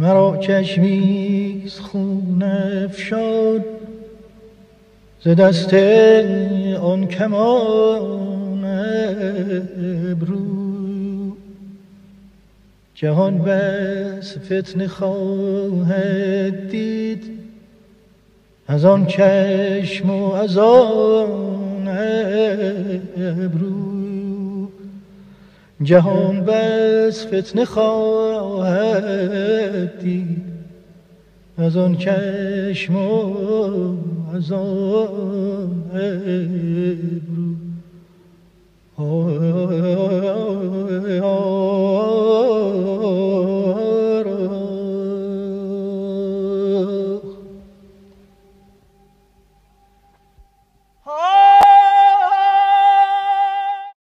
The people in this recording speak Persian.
مرا چشمیز خون افشاد ز دست آن کمان ابرو. جهان بس فتنه خواهد دید از آن چشم و از آن ابرو. جهان بس فتنه خواهد دید از آن چشم و از آن ابرو.